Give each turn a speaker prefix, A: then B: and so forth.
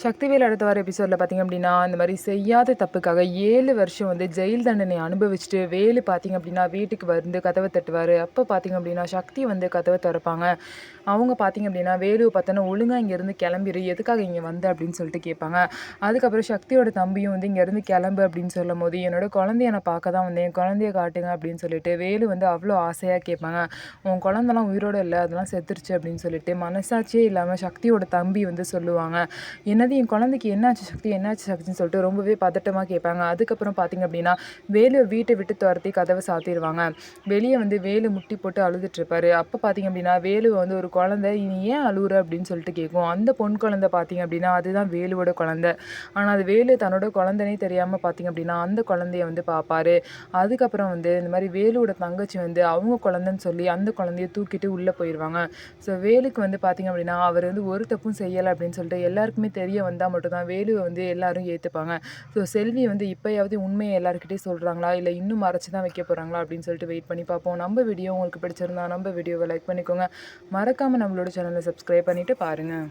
A: சக்திவேல் அடுத்த வார எபிசோடில் பார்த்திங்க அப்படின்னா, இந்த மாதிரி செய்யாத தப்புக்காக 7 வருஷம் வந்து ஜெயில் தண்டனை அனுபவிச்சுட்டு வேலு பார்த்திங்க அப்படின்னா வீட்டுக்கு வந்து கதவை தட்டுவார். அப்போ பார்த்திங்க அப்படின்னா சக்தி வந்து கதவை திறப்பாங்க. அவங்க பார்த்திங்க அப்படின்னா வேலுவை பார்த்தோன்னா ஒழுங்காக இங்கேருந்து கிளம்பிடு, எதுக்காக இங்கே வந்த அப்படின்னு சொல்லிட்டு கேட்பாங்க. அதுக்கப்புறம் சக்தியோட தம்பியும் வந்து இங்கேருந்து கிளம்பு அப்படின்னு சொல்லும் போது, என்னோட குழந்தைய நான் பார்க்க தான் வந்தேன், குழந்தைய காட்டுங்க அப்படின்னு சொல்லிட்டு வேலு வந்து அவ்வளோ ஆசையாக கேட்பாங்க. உன் குழந்தெல்லாம் உயிரோடு இல்லை, அதெல்லாம் செத்துருச்சு அப்படின்னு சொல்லிட்டு மனசாட்சியே இல்லாமல் சக்தியோட தம்பி வந்து சொல்லுவாங்க. என்னது என் குழந்தைக்கு என்னாச்சு சக்தி, என்னாச்சு சக்தின்னு சொல்லிட்டு ரொம்பவே பதட்டமாக கேட்பாங்க. அதுக்கப்புறம் பார்த்திங்க அப்படின்னா வேலுவை வீட்டை விட்டு துரத்தி கதவை சாத்திடுவாங்க. வெளியே வந்து வேலு முட்டி போட்டு அழுதுட்டுருப்பாரு. அப்போ பார்த்திங்க அப்படின்னா வேலுவை வந்து ஒரு குழந்தை நீ ஏன் அழுகுற அப்படின்னு சொல்லிட்டு கேட்கும். அந்த பொன் குழந்தை பார்த்திங்க அப்படின்னா அதுதான் வேலுவோட குழந்தை. ஆனால் அது வேலு தன்னோட குழந்தைனே தெரியாமல் பார்த்திங்க அப்படின்னா அந்த குழந்தைய வந்து பார்ப்பாரு. அதுக்கப்புறம் வந்து இந்த மாதிரி வேலுவோட தங்கச்சி வந்து அவங்க குழந்தைன்னு சொல்லி அந்த குழந்தைய தூக்கிட்டு உள்ளே போயிடுவாங்க. ஸோ வேலுக்கு வந்து பார்த்திங்க அப்படின்னா அவர் வந்து ஒரு தப்பும் செய்யலை அப்படின்னு சொல்லிட்டு எல்லாருக்குமே தெரிய வந்தால் மட்டும்தான் வேலுவை வந்து எல்லாரும் ஏற்றுப்பாங்க. ஸோ செல்வி வந்து இப்போயாவது உண்மையை எல்லாருக்கிட்டையும் சொல்கிறாங்களா, இல்லை இன்னும் மறைச்சி தான் வைக்க போகிறாங்களா அப்படின்னு சொல்லிட்டு வெயிட் பண்ணி பார்ப்போம். நம்ம வீடியோ உங்களுக்கு பிடிச்சிருந்தா நம்ம வீடியோவை லைக் பண்ணிக்கோங்க. மறக்காமல் நம்மளோட சேனலை சப்ஸ்கிரைப் பண்ணிவிட்டு பாருங்கள்.